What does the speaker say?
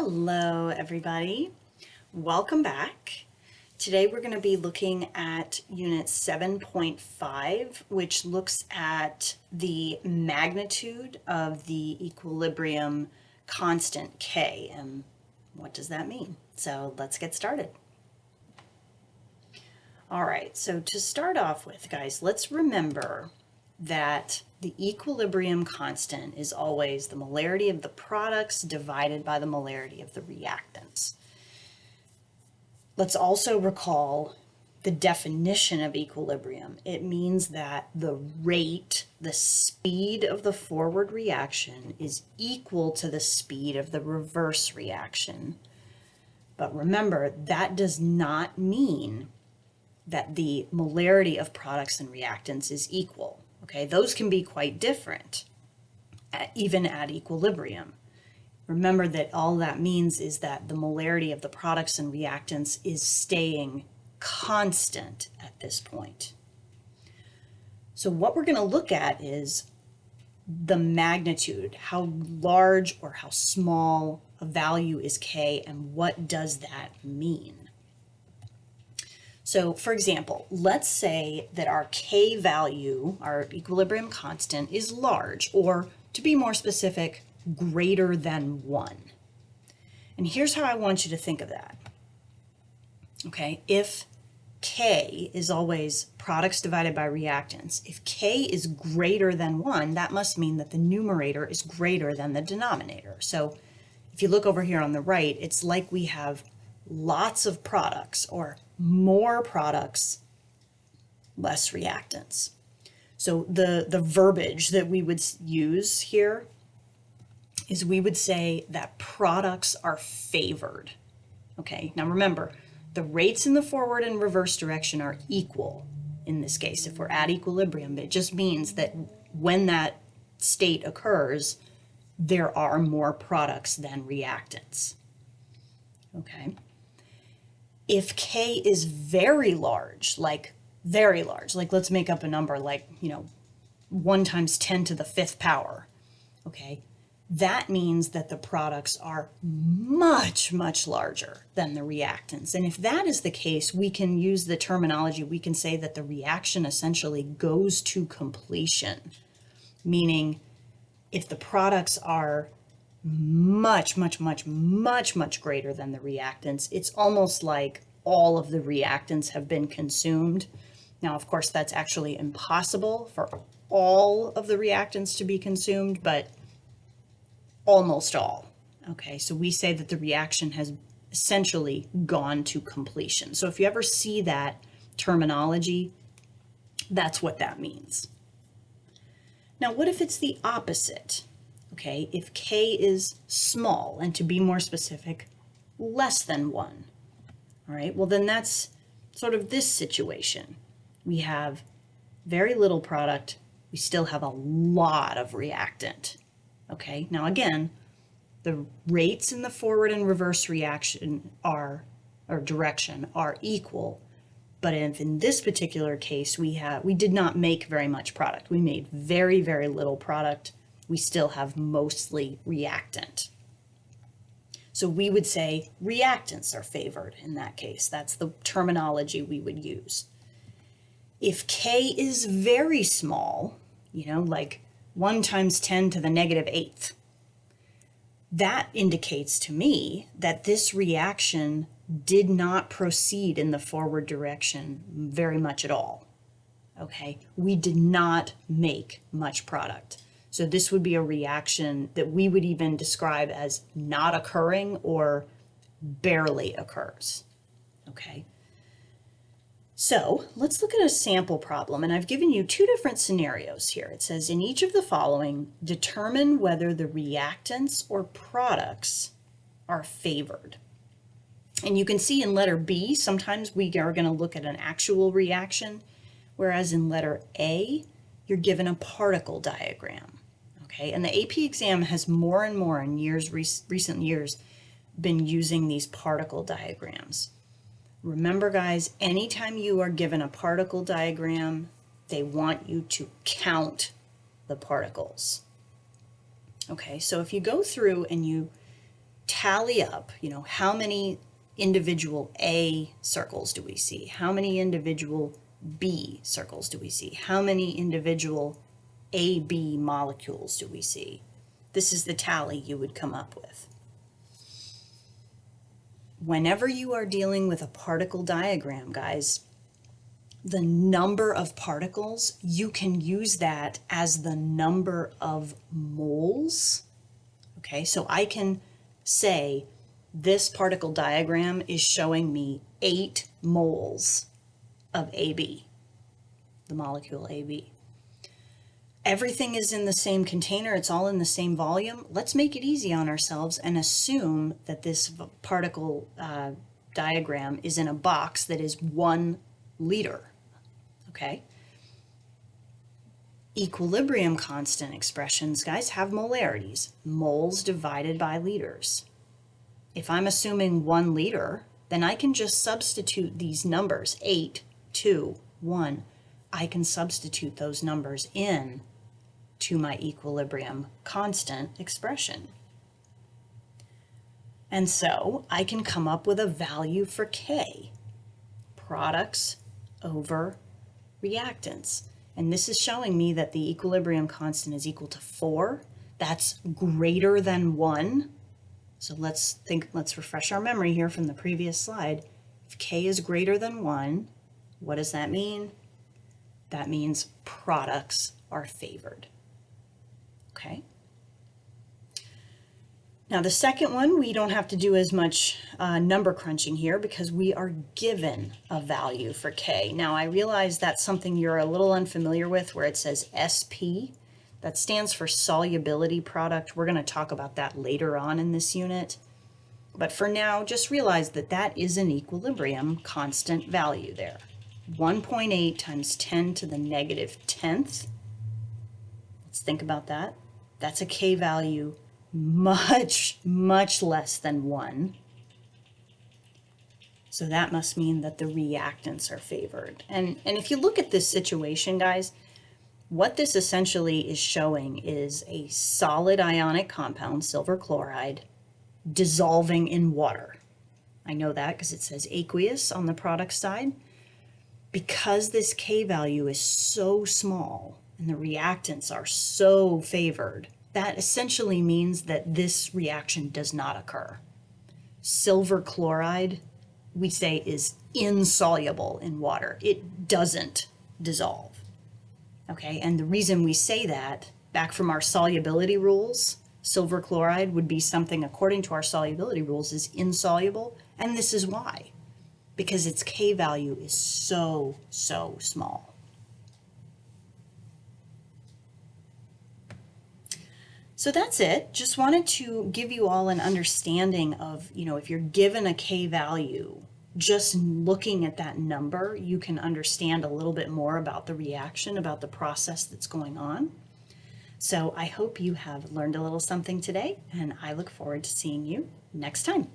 Hello, everybody. Welcome back. Today we're going to be looking at Unit 7.5, which looks at the magnitude of the equilibrium constant K. And what does that mean? So let's get started. All right, so to start off with, guys, let's remember that the equilibrium constant is always the molarity of the products divided by the molarity of the reactants. Let's also recall the definition of equilibrium. It means that the rate, the speed of the forward reaction is equal to the speed of the reverse reaction. But remember, that does not mean that the molarity of products and reactants is equal. Okay, those can be quite different, even at equilibrium. Remember that all that means is that the molarity of the products and reactants is staying constant at this point. So what we're going to look at is the magnitude, how large or how small a value is K, and what does that mean? So for example, let's say that our K value, our equilibrium constant, is large, or to be more specific, greater than 1. And here's how I want you to think of that. Okay, if K is always products divided by reactants, if K is greater than 1, that must mean that the numerator is greater than the denominator. So if you look over here on the right, it's like we have lots of products, or more products, less reactants. So the verbiage that we would use here is we would say that products are favored. Okay, now remember, the rates in the forward and reverse direction are equal in this case. If we're at equilibrium, it just means that when that state occurs, there are more products than reactants. Okay. If K is very large, like let's make up a number like, 1 times 10 to the 5th power, okay, that means that the products are much, much larger than the reactants. And if that is the case, we can use the terminology, we can say that the reaction essentially goes to completion, meaning if the products are much, much, much, much, much greater than the reactants, it's almost like all of the reactants have been consumed. Now, of course, that's actually impossible for all of the reactants to be consumed, but almost all. Okay, so we say that the reaction has essentially gone to completion. So if you ever see that terminology, that's what that means. Now, what if it's the opposite? Okay, if K is small, and to be more specific, less than 1. All right, well then that's sort of this situation. We have very little product, we still have a lot of reactant. Okay, now again, the rates in the forward and reverse reaction direction are equal, but if in this particular case we did not make very much product. We made very, very little product. We still have mostly reactant. So we would say reactants are favored in that case. That's the terminology we would use. If K is very small, like 1 times 10 to the negative 8th, that indicates to me that this reaction did not proceed in the forward direction very much at all. Okay, we did not make much product. So this would be a reaction that we would even describe as not occurring or barely occurs. Okay. So let's look at a sample problem, and I've given you 2 different scenarios here. It says, in each of the following, determine whether the reactants or products are favored. And you can see in letter B, sometimes we are going to look at an actual reaction, whereas in letter A, you're given a particle diagram. Okay, and the AP exam has more and more in recent years been using these particle diagrams. Remember, guys, anytime you are given a particle diagram, they want you to count the particles. Okay, so if you go through and you tally up, how many individual A circles do we see? How many individual B circles do we see? How many individual AB molecules do we see? This is the tally you would come up with. Whenever you are dealing with a particle diagram, guys, the number of particles, you can use that as the number of moles. Okay, so I can say this particle diagram is showing me 8 moles of AB, the molecule AB. Everything is in the same container, it's all in the same volume. Let's make it easy on ourselves and assume that this particle diagram is in a box that is 1 liter, okay? Equilibrium constant expressions, guys, have molarities, moles divided by liters. If I'm assuming 1 liter, then I can just substitute these numbers, 8, 2, 1. I can substitute those numbers in to my equilibrium constant expression. And so I can come up with a value for K, products over reactants. And this is showing me that the equilibrium constant is equal to 4. That's greater than 1. So let's refresh our memory here from the previous slide. If K is greater than 1, what does that mean? That means products are favored. Okay. Now the second one, we don't have to do as much number crunching here because we are given a value for K. Now I realize that's something you're a little unfamiliar with where it says SP. That stands for solubility product. We're going to talk about that later on in this unit. But for now, just realize that that is an equilibrium constant value there. 1.8 times 10 to the negative 10th. Let's think about that. That's a K value much, much less than 1. So that must mean that the reactants are favored. And if you look at this situation, guys, what this essentially is showing is a solid ionic compound, silver chloride, dissolving in water. I know that because it says aqueous on the product side. Because this K value is so small and the reactants are so favored, that essentially means that this reaction does not occur. Silver chloride, we say, is insoluble in water. It doesn't dissolve. Okay, and the reason we say that, back from our solubility rules, silver chloride would be something, according to our solubility rules, is insoluble, and this is why. Because its K value is so, so small. So that's it. Just wanted to give you all an understanding of, if you're given a K value, just looking at that number, you can understand a little bit more about the reaction, about the process that's going on. So I hope you have learned a little something today, and I look forward to seeing you next time.